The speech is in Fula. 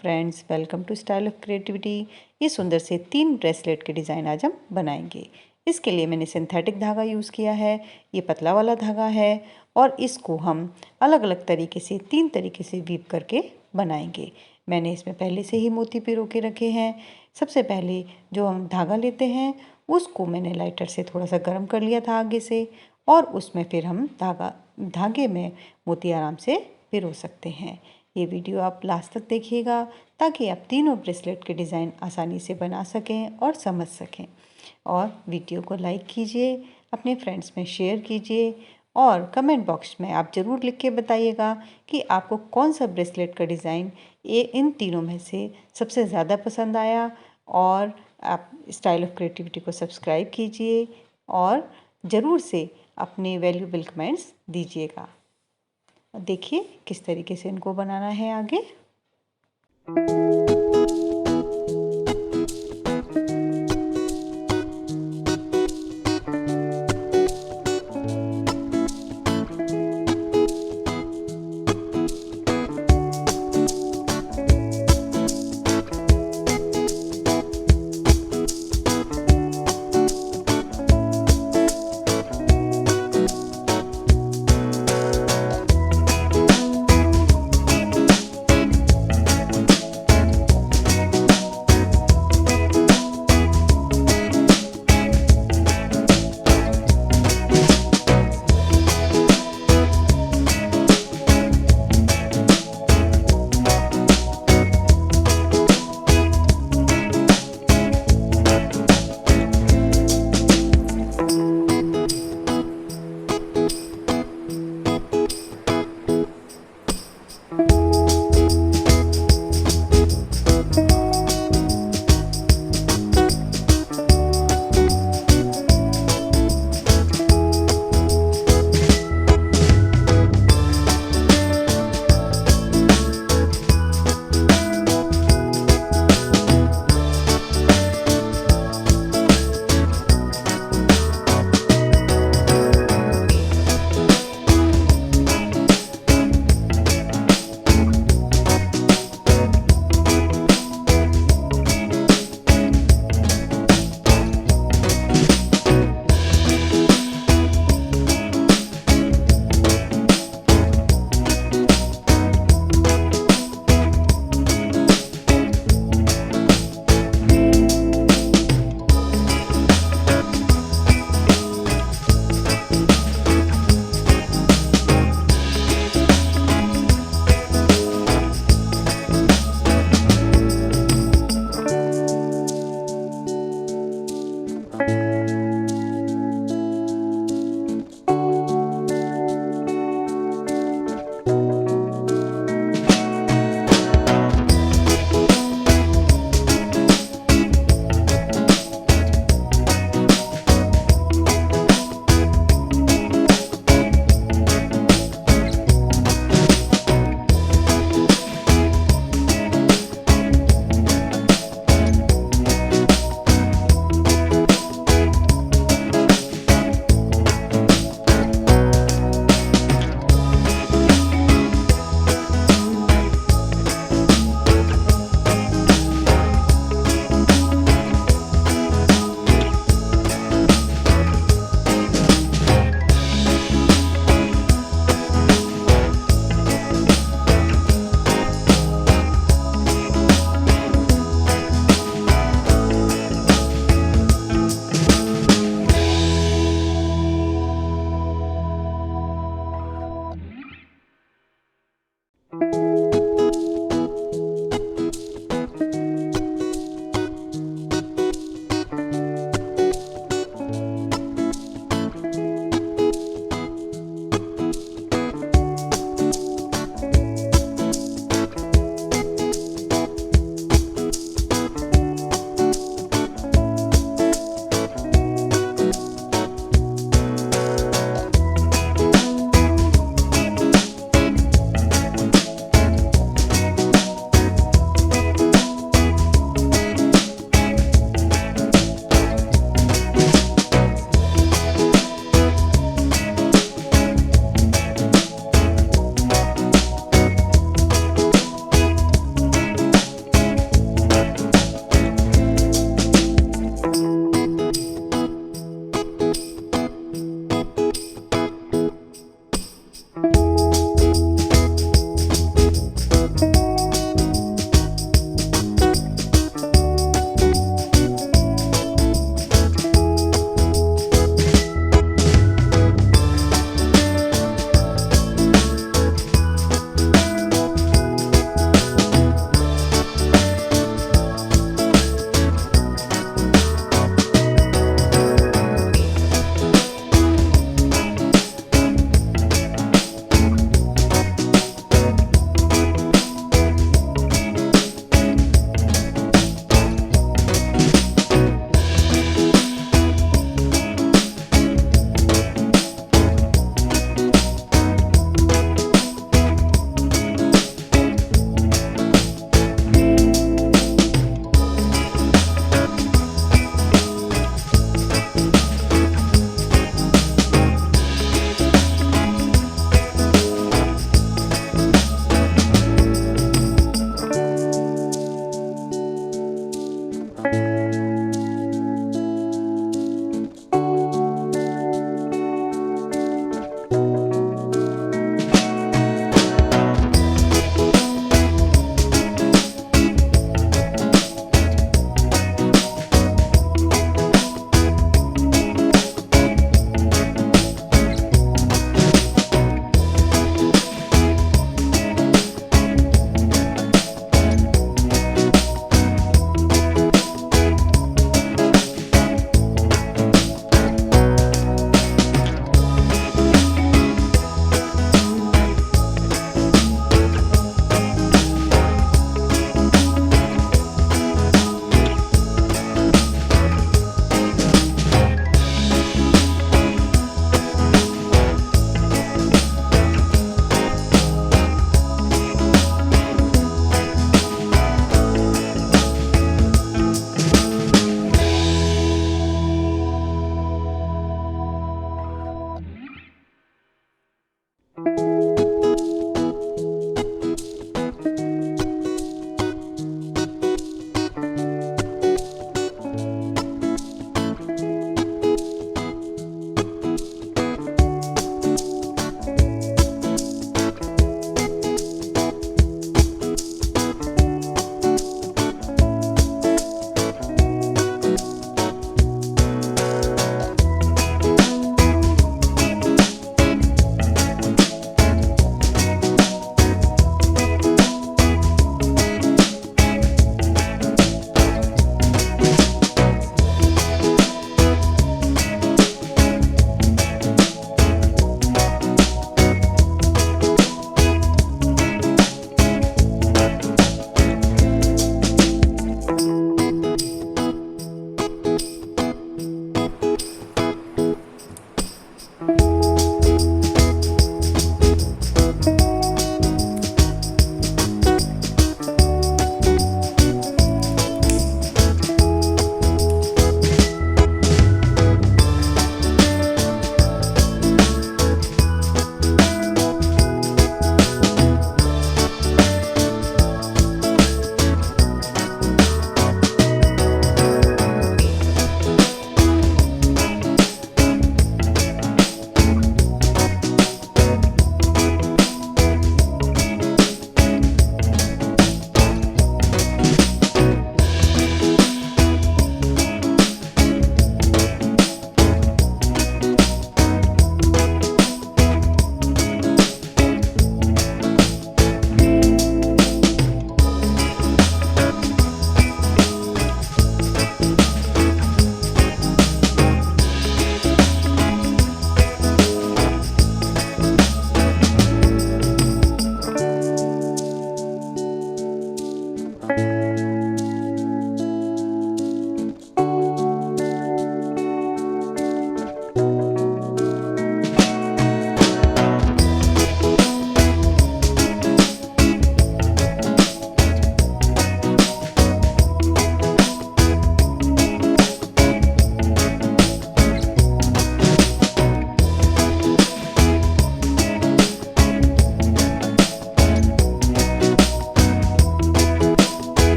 Friends, welcome to style of creativity. ये सुंदर से 3 ब्रेसलेट के डिज़ाइन आज हम बनाएंगे। इसके लिए मैंने सिंथेटिक धागा यूज़ किया है। ये पतला वाला धागा है और इसको हम अलग अलग तरीके से 3 तरीके से वीव करके बनाएंगे। मैंने इसमें पहले से ही मोती पिरो के रखे हैं। सबसे पहले जो हम धागा लेते हैं उसको मैंने लाइटर से थोड़ा सा गर्म कर लिया था आगे से, और उसमें फिर हम धागे में मोती आराम से पिरो सकते हैं। ये वीडियो आप लास्ट तक देखिएगा ताकि आप तीनों ब्रेसलेट के डिज़ाइन आसानी से बना सकें और समझ सकें। और वीडियो को लाइक कीजिए, अपने फ्रेंड्स में शेयर कीजिए और कमेंट बॉक्स में आप ज़रूर लिख के बताइएगा कि आपको कौन सा ब्रेसलेट का डिज़ाइन इन तीनों में से सबसे ज़्यादा पसंद आया। और आप स्टाइल ऑफ क्रिएटिविटी को सब्सक्राइब कीजिए और ज़रूर से अपने वैल्यूएबल कमेंट्स दीजिएगा। देखिए किस तरीके से इनको बनाना है आगे।